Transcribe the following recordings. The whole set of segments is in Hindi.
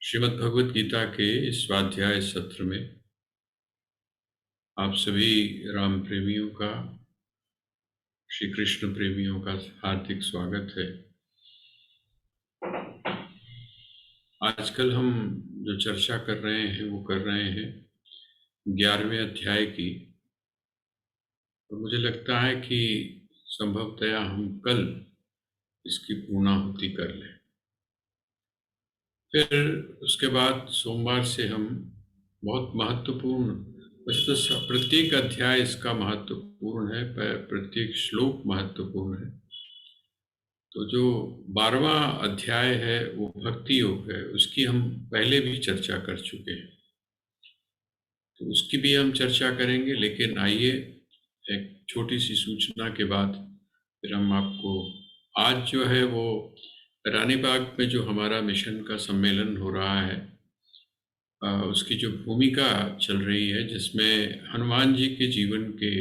श्रीमद् भगवत गीता के इस स्वाध्याय सत्र में आप सभी राम प्रेमियों का, श्री कृष्ण प्रेमियों का हार्दिक स्वागत है। आजकल हम जो चर्चा कर रहे हैं वो कर रहे हैं 11वें अध्याय की। तो मुझे लगता है कि संभवतया हम कल इसकी पूर्णाहुति कर लें। फिर उसके बाद सोमवार से हम बहुत महत्वपूर्ण, वैसे तो प्रत्येक अध्याय इसका महत्वपूर्ण है, प्रत्येक श्लोक महत्वपूर्ण है। तो जो 12वां अध्याय है वो भक्ति योग है, उसकी हम पहले भी चर्चा कर चुके हैं, तो उसकी भी हम चर्चा करेंगे। लेकिन आइए एक छोटी सी सूचना के बाद फिर हम आपको, आज जो है वो रानी बाग में जो हमारा मिशन का सम्मेलन हो रहा है, उसकी जो भूमिका चल रही है, जिसमें हनुमान जी के जीवन के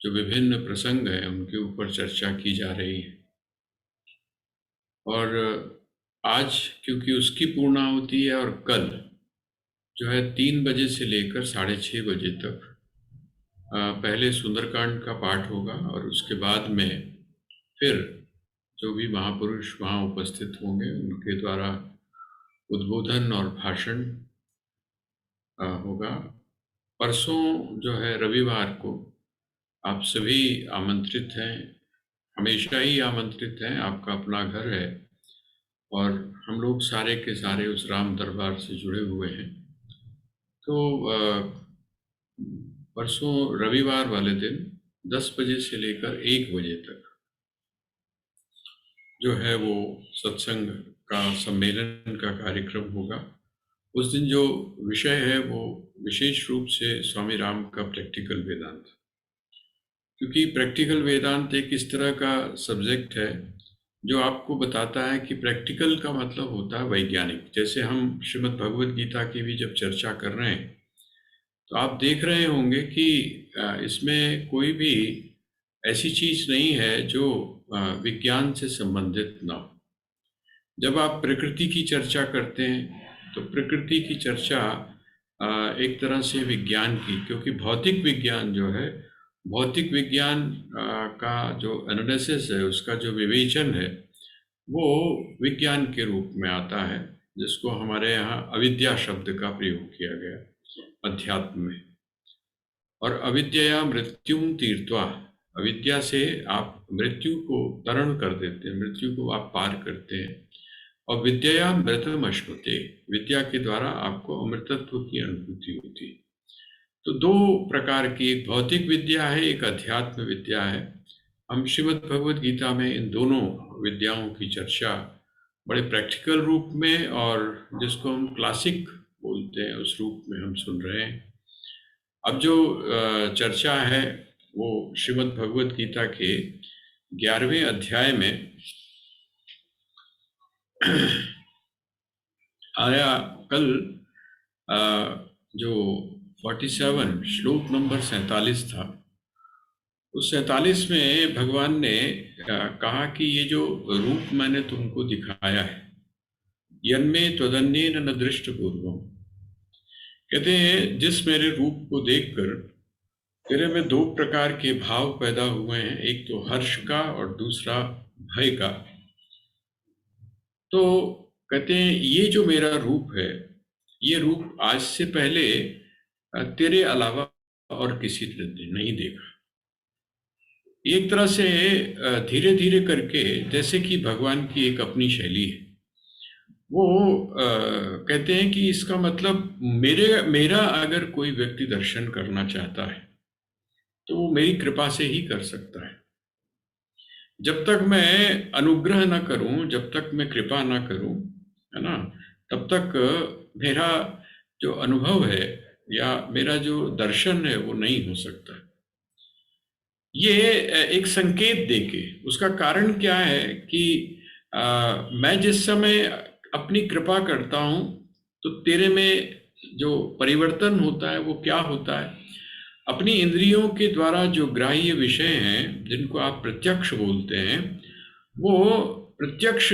जो विभिन्न प्रसंग हैं उनके ऊपर चर्चा की जा रही है। और आज क्योंकि उसकी पूर्णाहुति है और कल जो है 3 बजे से लेकर 6:30 बजे तक पहले सुंदरकांड का पाठ होगा और उसके बाद में फिर जो भी महापुरुष वहाँ उपस्थित होंगे उनके द्वारा उद्बोधन और भाषण होगा। परसों जो है रविवार को आप सभी आमंत्रित हैं, हमेशा ही आमंत्रित हैं, आपका अपना घर है और हम लोग सारे के सारे उस राम दरबार से जुड़े हुए हैं। तो परसों रविवार वाले दिन 10 बजे से लेकर 1 बजे तक जो है वो सत्संग का सम्मेलन का कार्यक्रम होगा। उस दिन जो विषय है वो विशेष रूप से स्वामी राम का प्रैक्टिकल वेदांत, क्योंकि प्रैक्टिकल वेदांत एक इस तरह का सब्जेक्ट है जो आपको बताता है कि प्रैक्टिकल का मतलब होता है वैज्ञानिक। जैसे हम श्रीमद् भगवत गीता की भी जब चर्चा कर रहे हैं तो आप देख रहे होंगे कि इसमें कोई भी ऐसी चीज नहीं है जो विज्ञान से संबंधित ना हो। जब आप प्रकृति की चर्चा करते हैं तो प्रकृति की चर्चा एक तरह से विज्ञान की, क्योंकि भौतिक विज्ञान जो है, भौतिक विज्ञान का जो एनालिसिस है, उसका जो विवेचन है, वो विज्ञान के रूप में आता है, जिसको हमारे यहाँ अविद्या शब्द का प्रयोग किया गया अध्यात्म में। और अविद्या मृत्युम तीर्थवा, अविद्या से आप मृत्यु को तरण कर देते हैं, मृत्यु को आप पार करते हैं। और विद्या मृतम अश्नुते, विद्या के द्वारा आपको अमृतत्व की अनुभूति होती है। तो 2 प्रकार की, एक भौतिक विद्या है, एक अध्यात्म विद्या है। हम श्रीमद् भगवत गीता में इन दोनों विद्याओं की चर्चा बड़े प्रैक्टिकल रूप में, और जिसको हम क्लासिक बोलते हैं, उस रूप में हम सुन रहे हैं। अब जो चर्चा है वो श्रीमद् भगवत गीता के 11वें अध्याय में आया। कल जो 47 श्लोक नंबर 47 था, उस 47 में भगवान ने कहा कि ये जो रूप मैंने तुमको दिखाया है, यन्मे त्वदन्येन न दृष्ट पूर्वम, कहते हैं जिस मेरे रूप को देखकर तेरे में 2 प्रकार के भाव पैदा हुए हैं, एक तो हर्ष का और दूसरा भय का। तो कहते हैं ये जो मेरा रूप है, ये रूप आज से पहले तेरे अलावा और किसी ने नहीं देखा। एक तरह से धीरे धीरे करके, जैसे कि भगवान की एक अपनी शैली है, वो कहते हैं कि इसका मतलब मेरा अगर कोई व्यक्ति दर्शन करना चाहता है तो वो मेरी कृपा से ही कर सकता है। जब तक मैं अनुग्रह ना करूं, जब तक मैं कृपा ना करूं, है ना, तब तक मेरा जो अनुभव है या मेरा जो दर्शन है वो नहीं हो सकता। ये एक संकेत देके, उसका कारण क्या है कि मैं जिस समय अपनी कृपा करता हूं तो तेरे में जो परिवर्तन होता है वो क्या होता है, अपनी इंद्रियों के द्वारा जो ग्राह्य विषय हैं, जिनको आप प्रत्यक्ष बोलते हैं, वो प्रत्यक्ष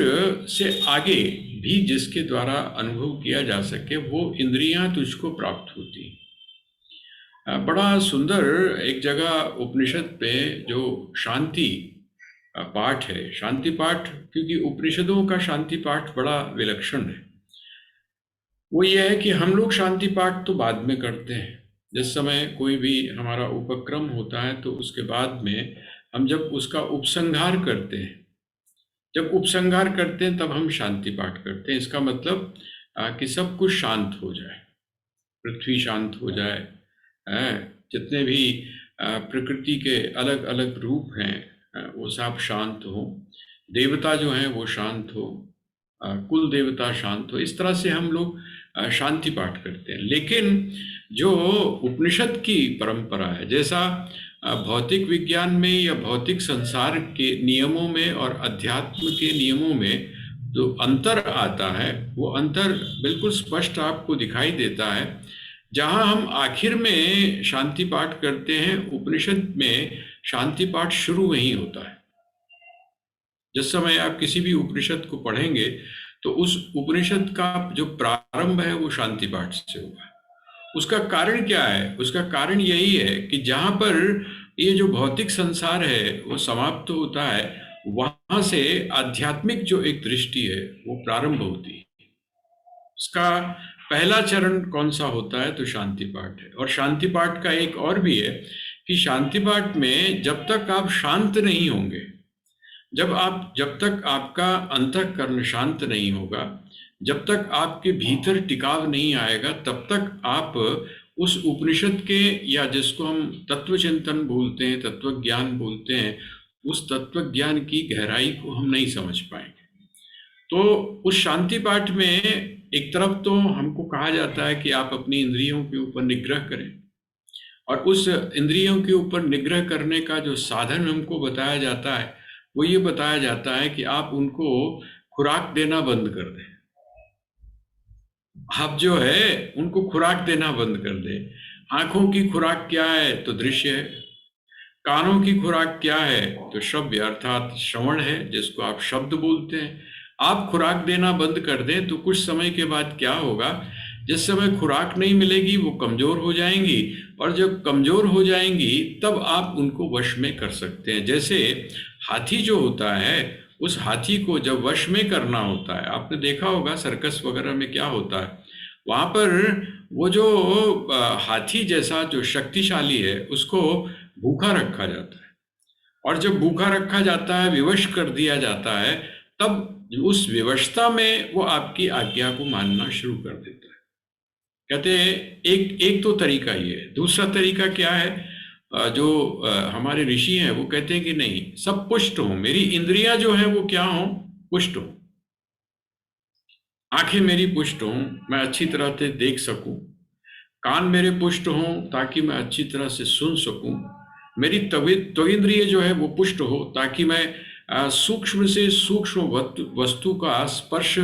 से आगे भी जिसके द्वारा अनुभव किया जा सके वो इंद्रियां तुझको प्राप्त होती। बड़ा सुंदर एक जगह उपनिषद पे जो शांति पाठ है, शांति पाठ, क्योंकि उपनिषदों का शांति पाठ बड़ा विलक्षण है। वो ये है कि हम लोग शांति पाठ तो बाद में करते हैं, जिस समय कोई भी हमारा उपक्रम होता है तो उसके बाद में हम जब उसका उपसंहार करते हैं, जब उपसंहार करते हैं तब हम शांति पाठ करते हैं। इसका मतलब कि सब कुछ शांत हो जाए, पृथ्वी शांत हो जाए, जितने भी प्रकृति के अलग अलग रूप हैं वो सब शांत हो, देवता जो हैं वो शांत हो, कुल देवता शांत हो। इस तरह से हम लोग शांति पाठ करते हैं। लेकिन जो उपनिषद की परंपरा है, जैसा भौतिक विज्ञान में या भौतिक संसार के नियमों में और अध्यात्म के नियमों में जो अंतर आता है, वो अंतर बिल्कुल स्पष्ट आपको दिखाई देता है। जहां हम आखिर में शांति पाठ करते हैं, उपनिषद में शांति पाठ शुरू वहीं होता है। जिस समय आप किसी भी उपनिषद को पढ़ेंगे तो उस उपनिषद का जो प्रारंभ है वो शांति पाठ से होगा। उसका कारण क्या है? उसका कारण यही है कि जहां पर ये जो भौतिक संसार है वो समाप्त होता है, वहां से आध्यात्मिक जो एक दृष्टि है वो प्रारंभ होती है। उसका पहला चरण कौन सा होता है? तो शांति पाठ है। और शांति पाठ का एक और भी है कि शांति पाठ में जब तक आप शांत नहीं होंगे, जब तक आपका अंतःकरण शांत नहीं होगा, जब तक आपके भीतर टिकाव नहीं आएगा, तब तक आप उस उपनिषद के, या जिसको हम तत्व चिंतन बोलते हैं, तत्व ज्ञान बोलते हैं, उस तत्व ज्ञान की गहराई को हम नहीं समझ पाएंगे। तो उस शांति पाठ में एक तरफ तो हमको कहा जाता है कि आप अपनी इंद्रियों के ऊपर निग्रह करें, और उस इंद्रियों के ऊपर निग्रह करने का जो साधन हमको बताया जाता है वो ये बताया जाता है कि आप उनको खुराक देना बंद कर दें। आप जो है उनको खुराक देना बंद कर दें। आंखों की खुराक क्या है? तो दृश्य है। कानों की खुराक क्या है? तो श्रव्य अर्थात श्रवण है, जिसको आप शब्द बोलते हैं। आप खुराक देना बंद कर दें तो कुछ समय के बाद क्या होगा? जिस समय खुराक नहीं मिलेगी वो कमजोर हो जाएंगी, और जब कमजोर हो जाएंगी तब आप उनको वश में कर सकते हैं। जैसे हाथी जो होता है, उस हाथी को जब वश में करना होता है, आपने देखा होगा सर्कस वगैरह में क्या होता है, वहां पर वो जो हाथी जैसा जो शक्तिशाली है उसको भूखा रखा जाता है, और जब भूखा रखा जाता है, विवश कर दिया जाता है, तब उस विवशता में वो आपकी आज्ञा को मानना शुरू कर देता है। कहते हैं एक तो तरीका ये है। दूसरा तरीका क्या है? जो हमारे ऋषि हैं वो कहते हैं कि नहीं, सब पुष्ट हो, मेरी इंद्रियां जो है वो क्या हो? पुष्ट हो। आंखें मेरी पुष्ट हो, मैं अच्छी तरह से देख सकूं। कान मेरे पुष्ट हो ताकि मैं अच्छी तरह से सुन सकूं। मेरी त्वगिंद्रिय जो है वो पुष्ट हो ताकि मैं सूक्ष्म से सूक्ष्म वस्तु का स्पर्श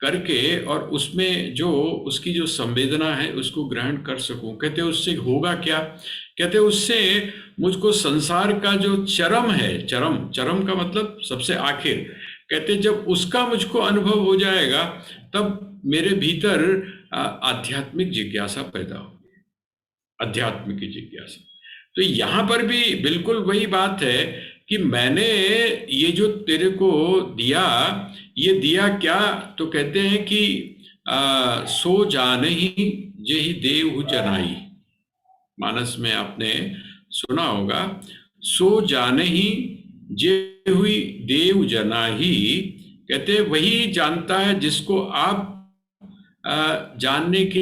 करके और उसमें जो उसकी जो संवेदना है उसको ग्रहण कर सकूं। कहते उससे होगा क्या? कहते उससे मुझको संसार का जो चरम है, चरम का मतलब सबसे आखिर, कहते जब उसका मुझको अनुभव हो जाएगा तब मेरे भीतर आध्यात्मिक जिज्ञासा पैदा होगी, अध्यात्म की जिज्ञासा। तो यहां पर भी बिल्कुल वही बात है कि मैंने ये जो तेरे को दिया, ये दिया क्या? तो कहते हैं कि सो जानहि जेहि देव जनाई। मानस में आपने सुना होगा, सो जानहि जे हुई देव जनाही। कहते वही जानता है जिसको आप जानने के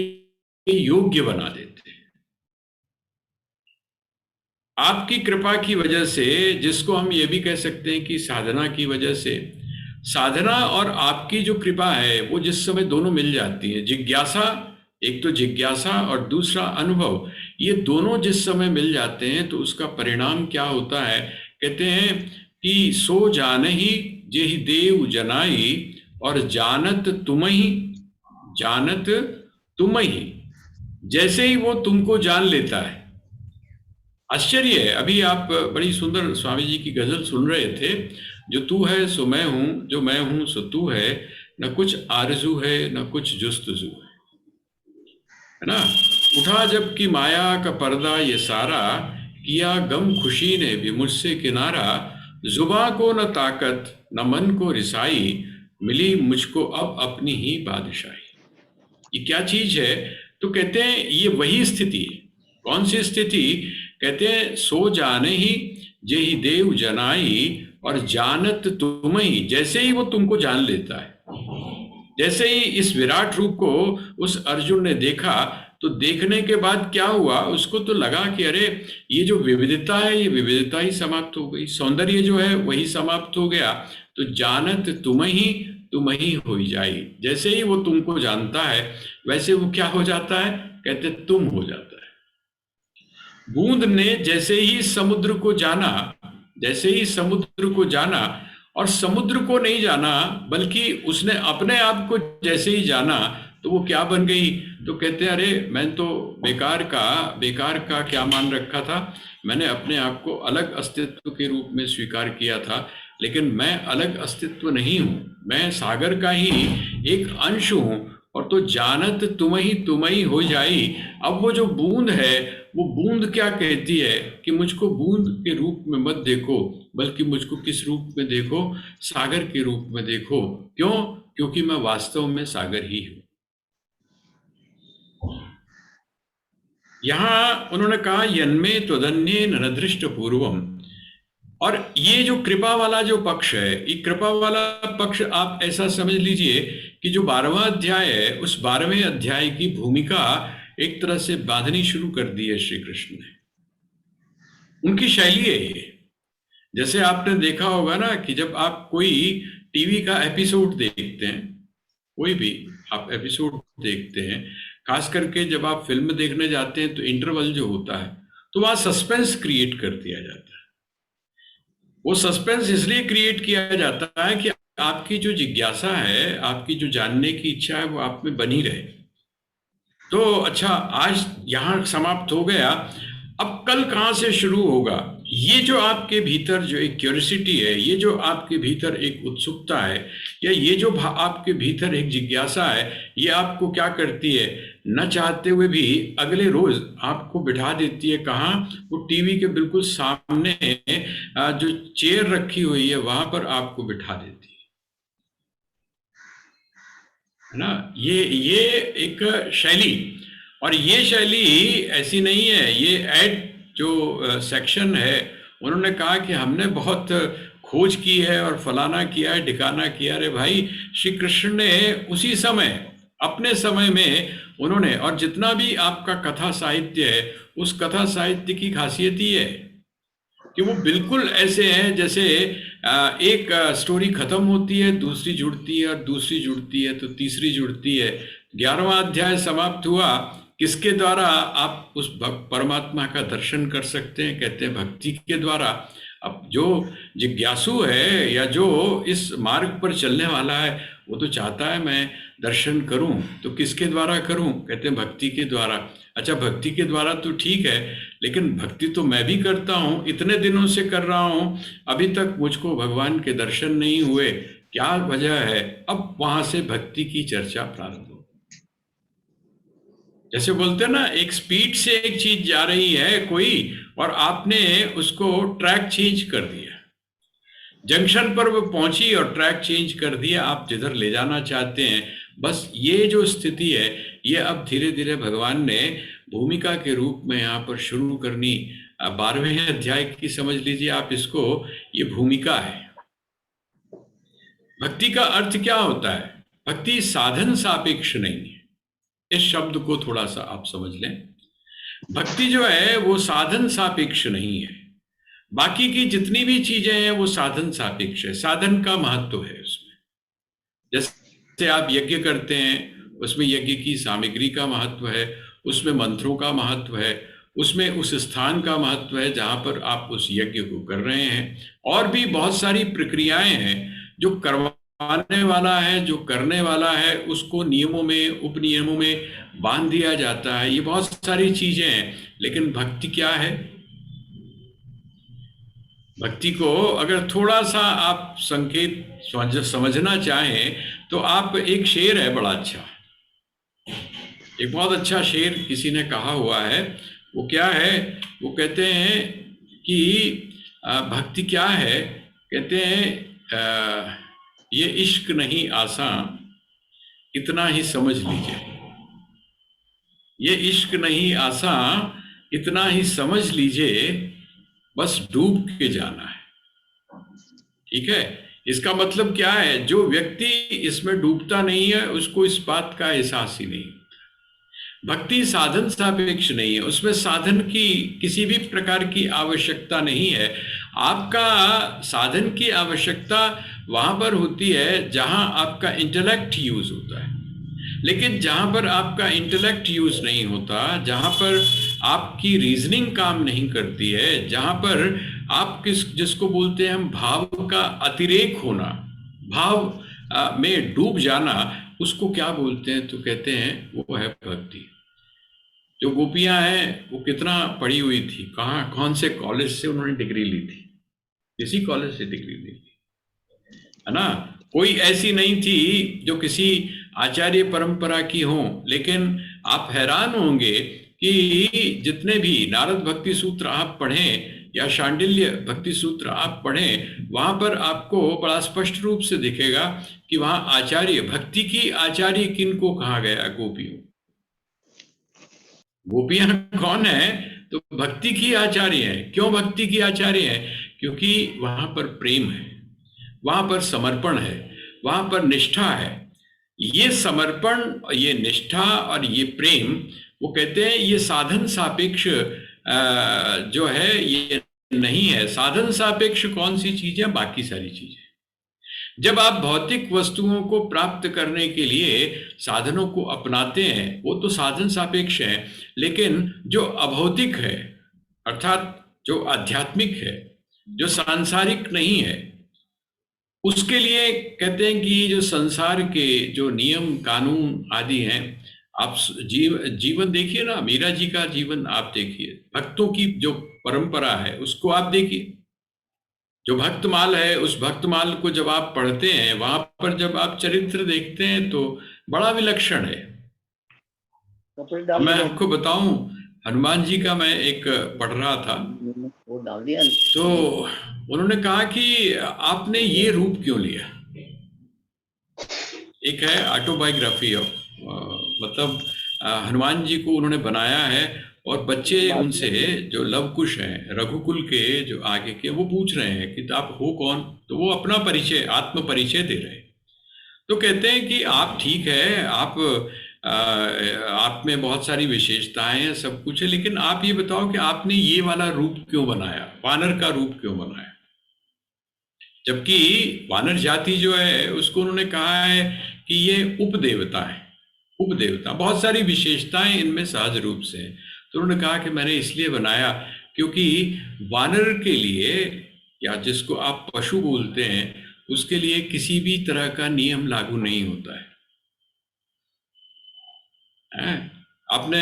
योग्य बना देते हैं। आपकी कृपा की वजह से, जिसको हम ये भी कह सकते हैं कि साधना की वजह से, साधना और आपकी जो कृपा है वो जिस समय दोनों मिल जाती है, जिज्ञासा, एक तो जिज्ञासा और दूसरा अनुभव, ये दोनों जिस समय मिल जाते हैं तो उसका परिणाम क्या होता है? कहते हैं कि सो जानहि जेहि देव जनाई, और जानत तुमहि। जैसे ही वो तुमको जान लेता है, आश्चर्य है। अभी आप बड़ी सुंदर स्वामी जी की गजल सुन रहे थे, जो तू है सो मैं हूं, जो मैं हूं सो तू है, न कुछ आरजू है न कुछ जुस्तजू है ना। उठा जब की माया का पर्दा ये सारा, किया गम खुशी ने भी मुझसे किनारा, जुबा को न ताकत न मन को रिसाई, मिली मुझको अब अपनी ही बादशाही। ये क्या चीज है? तो कहते हैं ये वही स्थिति है। कौन सी स्थिति? कहते हैं सो जाने ही जेहि देव जनाई, और जानत तुम ही, जैसे ही वो तुमको जान लेता है, जैसे ही इस विराट रूप को उस अर्जुन ने देखा, तो देखने के बाद क्या हुआ, उसको तो लगा कि अरे ये जो विविधता है ये विविधता ही समाप्त हो गई, सौंदर्य जो है वही समाप्त हो गया। तो जानत तुम ही हो जाई, जैसे ही वो तुमको जानता है वैसे वो क्या हो जाता है? कहते तुम हो जाता है। बूंद ने जैसे ही समुद्र को जाना, जैसे ही समुद्र को जाना, और समुद्र को नहीं जाना बल्कि उसने अपने आप को जैसे ही जाना, तो वो क्या बन गई? तो कहते हैं अरे मैं तो बेकार का क्या मान रखा था, मैंने अपने आप को अलग अस्तित्व के रूप में स्वीकार किया था, लेकिन मैं अलग अस्तित्व नहीं हूं, मैं सागर का ही एक अंश हूं। और तो जानत तुम ही हो जाई। अब वो जो बूंद है, वो बूंद क्या कहती है कि मुझको बूंद के रूप में मत देखो, बल्कि मुझको किस रूप में देखो? सागर के रूप में देखो। क्यों? क्योंकि मैं वास्तव में सागर ही हूं। यहां उन्होंने कहा यन्मे त्वदन्ये न दृष्ट पूर्वम। और ये जो कृपा वाला जो पक्ष है, ये कृपा वाला पक्ष आप ऐसा समझ लीजिए कि जो 12वां अध्याय है, उस 12वें अध्याय की भूमिका एक तरह से बांधनी शुरू कर दी है श्री कृष्ण ने। उनकी शैली है ये। जैसे आपने देखा होगा ना कि जब आप कोई टीवी का एपिसोड देखते हैं, कोई भी आप एपिसोड देखते हैं, खास करके जब आप फिल्म देखने जाते हैं, तो इंटरवल जो होता है तो वहां सस्पेंस क्रिएट कर दिया जाता है। वो सस्पेंस इसलिए क्रिएट किया जाता है कि आपकी जो जिज्ञासा है, आपकी जो जानने की इच्छा है, वो आप में बनी रहे। तो अच्छा, आज यहां समाप्त हो गया, अब कल कहां से शुरू होगा? ये जो आपके भीतर जो एक क्यूरियोसिटी है, ये जो आपके भीतर एक उत्सुकता है, या ये जो आपके भीतर एक जिज्ञासा है, ये आपको क्या करती है? न चाहते हुए भी अगले रोज आपको बिठा देती है। कहाँ? वो टीवी के बिल्कुल सामने जो चेयर रखी हुई है वहां पर आपको बिठा देती है ना। ये एक शैली, और ये शैली ऐसी नहीं है। ये एड जो सेक्शन है, उन्होंने कहा कि हमने बहुत खोज की है और फलाना किया है, ठिकाना किया। अरे भाई, श्री कृष्ण ने उसी समय, अपने समय में उन्होंने, और जितना भी आपका कथा साहित्य है, उस कथा साहित्य की खासियत ही है कि वो बिल्कुल ऐसे हैं जैसे एक स्टोरी खत्म होती है, दूसरी जुड़ती है, और दूसरी जुड़ती है तो तीसरी जुड़ती है। 11वां अध्याय समाप्त हुआ, किसके द्वारा आप उस परमात्मा का दर्शन कर सकते हैं? कहते हैं भक्ति के द्वारा। अब जो जिज्ञासु है या जो इस मार्ग पर चलने वाला है, वो तो चाहता है मैं दर्शन करूं, तो किसके द्वारा करूं? कहते हैं भक्ति के द्वारा। अच्छा, भक्ति के द्वारा तो ठीक है, लेकिन भक्ति तो मैं भी करता हूं, इतने दिनों से कर रहा हूं, अभी तक मुझको भगवान के दर्शन नहीं हुए, क्या वजह है? अब वहां से भक्ति की चर्चा प्रारंभ हो। जैसे बोलते हैं ना, एक स्पीड से एक चीज जा रही है कोई, और आपने उसको ट्रैक चेंज कर दिया, जंक्शन पर वो पहुंची और ट्रैक चेंज कर दिया, आप जिधर ले जाना चाहते हैं। बस ये जो स्थिति है, ये अब धीरे धीरे भगवान ने भूमिका के रूप में यहाँ पर शुरू करनी। 12वें अध्याय की समझ लीजिए आप इसको, ये भूमिका है। भक्ति का अर्थ क्या होता है? भक्ति साधन सापेक्ष नहीं है। इस शब्द को थोड़ा सा आप समझ लें। भक्ति जो है वो साधन सापेक्ष नहीं है। बाकी की जितनी भी चीजें हैं वो साधन सापेक्ष है, साधन का महत्व है उसमें। जैसे आप यज्ञ करते हैं, उसमें यज्ञ की सामग्री का महत्व है, उसमें मंत्रों का महत्व है, उसमें उस स्थान का महत्व है जहां पर आप उस यज्ञ को कर रहे हैं। और भी बहुत सारी प्रक्रियाएं हैं, जो करवाने वाला है, जो करने वाला है, उसको नियमों में, उपनियमों में बांध दिया जाता है। ये बहुत सारी चीजें हैं, लेकिन भक्ति क्या है? भक्ति को अगर थोड़ा सा आप संकेत समझना चाहें तो आप, एक शेर है बड़ा अच्छा, एक बहुत अच्छा शेर किसी ने कहा हुआ है। वो क्या है? वो कहते हैं कि भक्ति क्या है? कहते हैं ये इश्क नहीं आसान, इतना ही समझ लीजिए। ये इश्क नहीं आसान, इतना ही समझ लीजिए, बस डूब के जाना है। ठीक है? इसका मतलब क्या है? जो व्यक्ति इसमें डूबता नहीं है उसको इस बात का एहसास ही नहीं। भक्ति साधन सापेक्ष नहीं है, उसमें साधन की किसी भी प्रकार की आवश्यकता नहीं है। आपका साधन की आवश्यकता वहां पर होती है जहां आपका इंटेलेक्ट यूज होता है। लेकिन जहां पर आपका इंटेलेक्ट यूज नहीं होता, जहां पर आपकी रीजनिंग काम नहीं करती है, जहां पर आप जिसको बोलते हैं हम भाव का अतिरेक होना, भाव में डूब जाना, उसको क्या बोलते हैं? तो कहते हैं वो है भक्ति। जो गोपियां हैं वो कितना पढ़ी हुई थी, कहाँ कौन से कॉलेज से उन्होंने डिग्री ली थी? किसी कॉलेज से डिग्री ली थी, है ना? कोई ऐसी नहीं थी जो किसी आचार्य परंपरा की हो। लेकिन आप हैरान होंगे कि जितने भी नारद भक्ति सूत्र आप पढ़ें या शांडिल्य भक्ति सूत्र आप पढ़ें, वहां पर आपको बड़ा स्पष्ट रूप से दिखेगा कि वहां आचार्य, भक्ति की आचार्य किनको कहा गया? गोपियों। गोपियां कौन है? तो भक्ति की आचार्य है। क्यों भक्ति की आचार्य है? क्योंकि वहां पर प्रेम है, वहां पर समर्पण है, वहां पर निष्ठा है। ये समर्पण, ये निष्ठा और ये प्रेम, वो कहते हैं ये साधन सापेक्ष जो है ये नहीं है। साधन सापेक्ष कौन सी चीज है? बाकी सारी चीजें। जब आप भौतिक वस्तुओं को प्राप्त करने के लिए साधनों को अपनाते हैं, वो तो साधन सापेक्ष है। लेकिन जो अभौतिक है, अर्थात जो आध्यात्मिक है, जो सांसारिक नहीं है, उसके लिए कहते हैं कि जो संसार के जो नियम कानून आदि हैं, आप जीवन देखिए ना, मीरा जी का जीवन आप देखिए, भक्तों की जो परंपरा है उसको आप देखिए। जो भक्तमाल है, उस भक्तमाल को जब आप पढ़ते हैं, वहां पर जब आप चरित्र देखते हैं तो बड़ा विलक्षण है। मैं आपको बताऊं, हनुमान जी का मैं एक पढ़ रहा था, तो उन्होंने कहा कि आपने ये रूप क्यों लिया? एक है ऑटोबायोग्राफी ऑफ, मतलब हनुमान जी को उन्होंने बनाया है, और बच्चे उनसे जो लवकुश हैं, रघुकुल के जो आगे के, वो पूछ रहे हैं कि आप हो कौन? तो वो अपना परिचय, आत्म परिचय दे रहे हैं। तो कहते हैं कि आप ठीक है, आप में बहुत सारी विशेषताएं हैं, सब कुछ है, लेकिन आप ये बताओ कि आपने ये वाला रूप क्यों बनाया, वानर का रूप क्यों बनाया? जबकि वानर जाति जो है उसको उन्होंने कहा है कि ये उपदेवता है। उपदेवता, बहुत सारी विशेषताएं इनमें सहज रूप से हैं। तो उन्होंने कहा कि मैंने इसलिए बनाया क्योंकि वानर के लिए, या जिसको आप पशु बोलते हैं, उसके लिए किसी भी तरह का नियम लागू नहीं होता है। आपने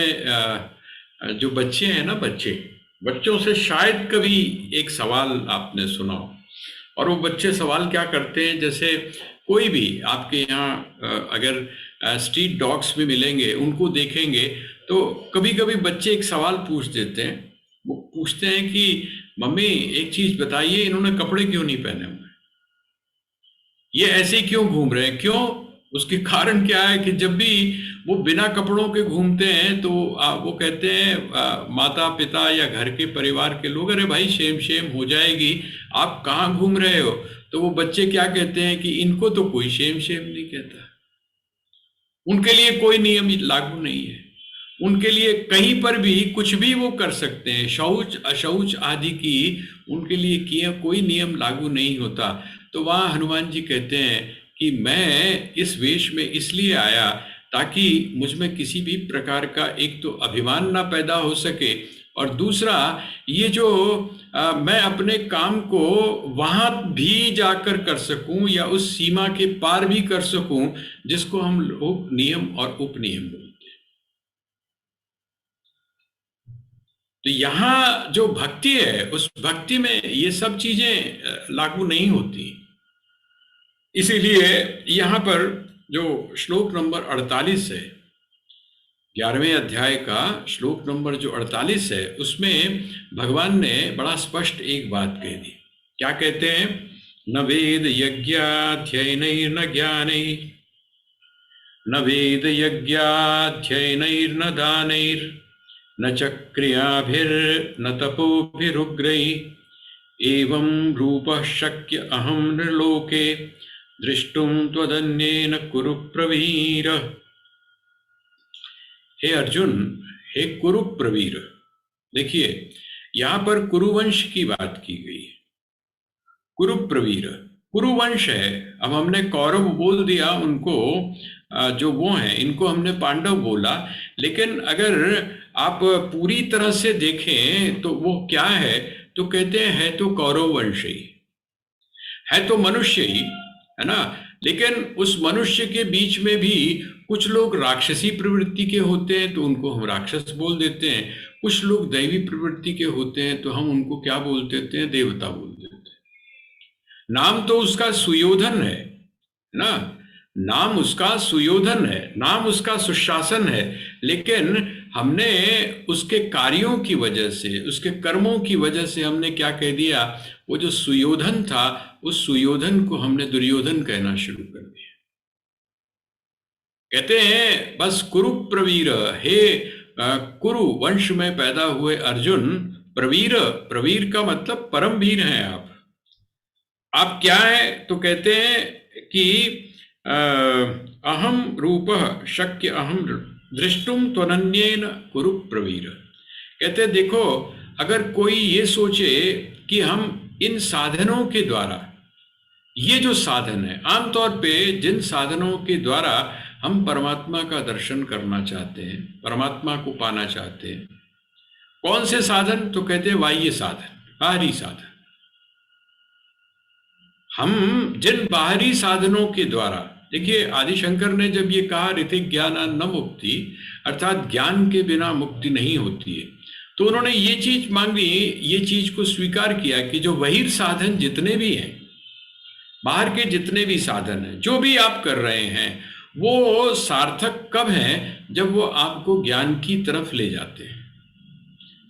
जो बच्चे हैं ना, बच्चों से शायद कभी एक सवाल आपने सुना हो, और वो बच्चे सवाल क्या करते हैं, जैसे कोई भी आपके यहाँ अगर स्ट्रीट डॉग्स भी मिलेंगे, उनको देखेंगे तो कभी कभी बच्चे एक सवाल पूछ देते हैं। वो पूछते हैं कि मम्मी एक चीज बताइए, इन्होंने कपड़े क्यों नहीं पहने हुए, ये ऐसे क्यों घूम रहे हैं, क्यों? उसके कारण क्या है कि जब भी वो बिना कपड़ों के घूमते हैं तो वो कहते हैं माता पिता या घर के परिवार के लोग, अरे भाई शेम शेम हो जाएगी, आप कहाँ घूम रहे हो? तो वो बच्चे क्या कहते हैं कि इनको तो कोई शेम शेम नहीं कहता, उनके लिए कोई नियम लागू नहीं है, उनके लिए कहीं पर भी कुछ भी वो कर सकते हैं, शौच अशौच आदि की उनके लिए किया कोई नियम लागू नहीं होता। तो वहां हनुमान जी कहते हैं कि मैं इस वेश में इसलिए आया ताकि मुझ में किसी भी प्रकार का एक तो अभिमान ना पैदा हो सके, और दूसरा ये जो मैं अपने काम को वहां भी जाकर कर सकूं या उस सीमा के पार भी कर सकूं जिसको हम लोग नियम और उपनियम बोलते हैं। तो तो यहाँ जो भक्ति है उस भक्ति में ये सब चीजें लागू नहीं होती। इसीलिए यहाँ पर जो श्लोक नंबर 48 है, 11वें अध्याय का श्लोक नंबर जो 48 है, उसमें भगवान ने बड़ा स्पष्ट एक बात कह दी। क्या कहते हैं? न वेद यज्ञाध्ययनैर्न ज्ञानैः, न वेद यज्ञाध्ययनैर्न दानैर्न च क्रियाभिर्न तपोभिरुग्रैः एवं रूपः शक्य अहं नृलोके दृष्टुम त्वदन्येन कुरु प्रवीर। हे अर्जुन, हे कुरु प्रवीर। देखिए यहां पर कुरुवंश की बात की गई है। कुरु प्रवीर कुरुवंश है। अब हमने कौरव बोल दिया उनको, जो वो हैं इनको हमने पांडव बोला, लेकिन अगर आप पूरी तरह से देखें तो वो क्या है, तो कहते हैं है तो कौरव वंश ही है, तो मनुष्य ही है ना। लेकिन उस मनुष्य के बीच में भी कुछ लोग राक्षसी प्रवृत्ति के होते हैं तो उनको हम राक्षस बोल देते हैं, कुछ लोग दैवी प्रवृत्ति के होते हैं तो हम उनको क्या बोल देते हैं? देवता बोल देते हैं। नाम तो उसका सुयोधन है ना, नाम उसका सुयोधन है, नाम उसका सुशासन है, लेकिन हमने उसके कार्यों की वजह से, उसके कर्मों की वजह से हमने क्या कह दिया? वो जो सुयोधन था उस सुयोधन को हमने दुर्योधन कहना शुरू कर दिया। कहते हैं बस कुरु प्रवीर, हे कुरु वंश में पैदा हुए अर्जुन, प्रवीर, प्रवीर का मतलब परम वीर हैं आप क्या है? तो कहते हैं कि अहम रूपः शक्य अहम दृष्टुम त्वनन्येन कुरु प्रवीर। कहते हैं देखो, अगर कोई ये सोचे कि हम इन साधनों के द्वारा, ये जो साधन है आमतौर पे जिन साधनों के द्वारा हम परमात्मा का दर्शन करना चाहते हैं, परमात्मा को पाना चाहते हैं, कौन से साधन? तो कहते हैं बाह्य साधन, बाहरी साधन। हम जिन बाहरी साधनों के द्वारा, देखिए आदिशंकर ने जब ये कहा ऋतिक ज्ञान न मुक्ति, अर्थात ज्ञान के बिना मुक्ति नहीं होती है, तो उन्होंने ये चीज मांगी, ये चीज को स्वीकार किया कि जो बहिर् साधन जितने भी हैं, बाहर के जितने भी साधन हैं, जो भी आप कर रहे हैं, वो सार्थक कब हैं? जब वो आपको ज्ञान की तरफ ले जाते हैं,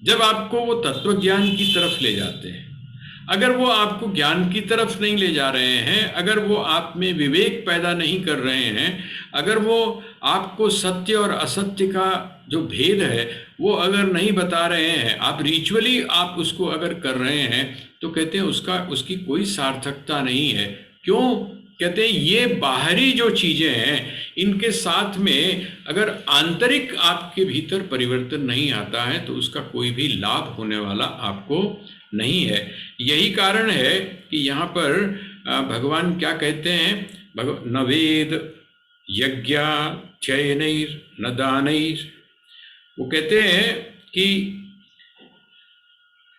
जब आपको वो तत्व ज्ञान की तरफ ले जाते हैं। अगर वो आपको ज्ञान की तरफ नहीं ले जा रहे हैं, अगर वो आप में विवेक पैदा नहीं कर रहे हैं, अगर वो आपको सत्य और असत्य का जो भेद है वो अगर नहीं बता रहे हैं, आप रिचुअली आप उसको अगर कर रहे हैं, तो कहते हैं उसकी कोई सार्थकता नहीं है। क्यों? कहते हैं ये बाहरी जो चीजें हैं इनके साथ में अगर आंतरिक आपके भीतर परिवर्तन नहीं आता है तो उसका कोई भी लाभ होने वाला आपको नहीं है। यही कारण है कि यहाँ पर भगवान क्या कहते हैं? न वेद यज्ञाध्ययनैर् न दानैर्, वो कहते हैं कि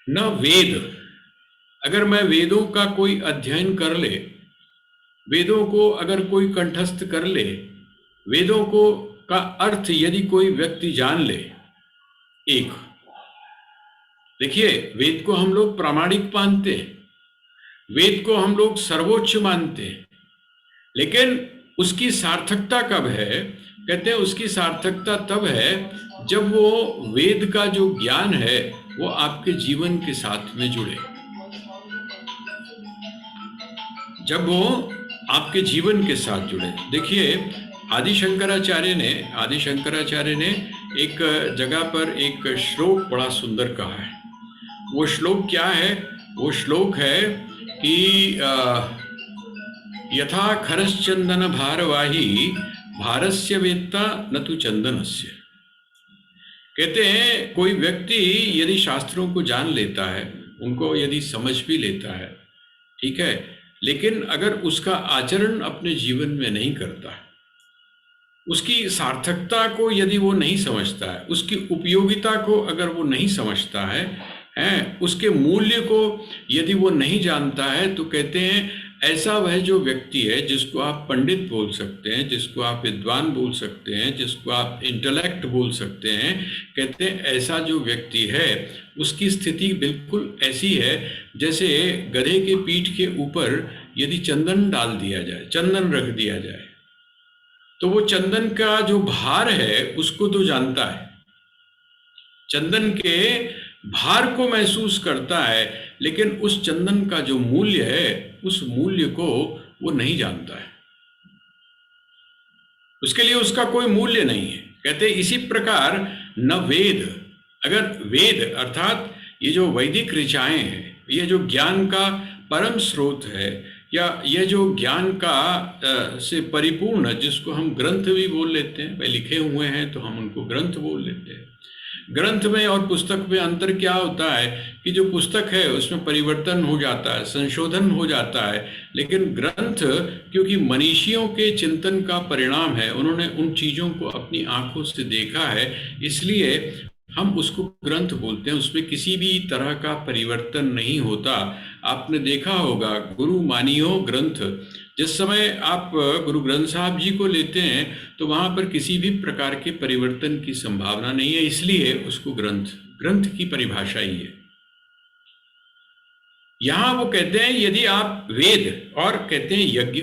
न वेद, अगर मैं वेदों का कोई अध्ययन कर ले, वेदों को अगर कोई कंठस्थ कर ले, वेदों को का अर्थ यदि कोई व्यक्ति जान ले, एक, देखिए वेद को हम लोग प्रामाणिक मानते हैं, वेद को हम लोग सर्वोच्च मानते हैं, लेकिन उसकी सार्थकता कब है? कहते हैं उसकी सार्थकता तब है जब वो वेद का जो ज्ञान है वो आपके जीवन के साथ में जुड़े, जब वो आपके जीवन के साथ जुड़े। देखिए आदि शंकराचार्य ने एक जगह पर एक श्लोक बड़ा सुंदर कहा है। वो श्लोक क्या है? वो श्लोक है कि यथा खरश्चंदन भारवाही भारस्य वेत्ता न तु चंदनस्य। कहते हैं कोई व्यक्ति यदि शास्त्रों को जान लेता है, उनको यदि समझ भी लेता है, ठीक है, लेकिन अगर उसका आचरण अपने जीवन में नहीं करता है, उसकी सार्थकता को यदि वो नहीं समझता है, उसकी उपयोगिता को अगर वो नहीं समझता है, उसके मूल्य को यदि वो नहीं जानता है, तो कहते हैं ऐसा वह जो व्यक्ति है जिसको आप पंडित बोल सकते हैं, जिसको आप विद्वान बोल सकते हैं, जिसको आप इंटेलेक्ट बोल सकते हैं, कहते हैं ऐसा जो व्यक्ति है उसकी स्थिति बिल्कुल ऐसी है जैसे गधे के पीठ के ऊपर यदि चंदन डाल दिया जाए, चंदन रख दिया जाए, तो वो चंदन का जो भार है उसको तो जानता है, चंदन के भार को महसूस करता है, लेकिन उस चंदन का जो मूल्य है उस मूल्य को वो नहीं जानता है, उसके लिए उसका कोई मूल्य नहीं है। कहते इसी प्रकार न वेद, अगर वेद अर्थात ये जो वैदिक ऋचाएं हैं, ये जो ज्ञान का परम स्रोत है, या यह जो ज्ञान का से परिपूर्ण, जिसको हम ग्रंथ भी बोल लेते हैं, भाई लिखे हुए हैं तो हम उनको ग्रंथ बोल लेते हैं। ग्रंथ में और पुस्तक में अंतर क्या होता है कि जो पुस्तक है उसमें परिवर्तन हो जाता है, संशोधन हो जाता है, लेकिन ग्रंथ क्योंकि मनीषियों के चिंतन का परिणाम है, उन्होंने उन चीज़ों को अपनी आंखों से देखा है, इसलिए हम उसको ग्रंथ बोलते हैं, उसमें किसी भी तरह का परिवर्तन नहीं होता। आपने देखा होगा गुरु मानियो ग्रंथ, जिस समय आप गुरु ग्रंथ साहब जी को लेते हैं तो वहाँ पर किसी भी प्रकार के परिवर्तन की संभावना नहीं है, इसलिए उसको ग्रंथ, ग्रंथ की परिभाषा ही है। यहाँ वो कहते हैं यदि आप वेद, और कहते हैं यज्ञ,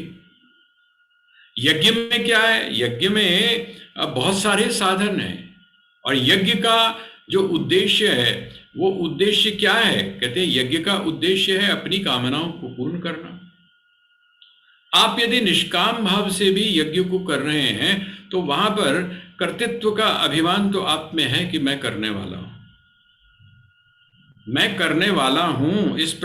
यज्ञ में क्या है, यज्ञ में बहुत सारे साधन हैं, और यज्ञ का जो उद्देश्य है वो उद्देश्य क्या है, कहते हैं यज्ञ का उद्देश्य है अपनी कामनाओं को पूर्ण करना। आप यदि निष्काम भाव से भी यज्ञ को कर रहे हैं तो वहां पर कर्तृत्व का अभिमान तो आप में है कि मैं करने वाला हूं, मैं करने वाला हूं, इस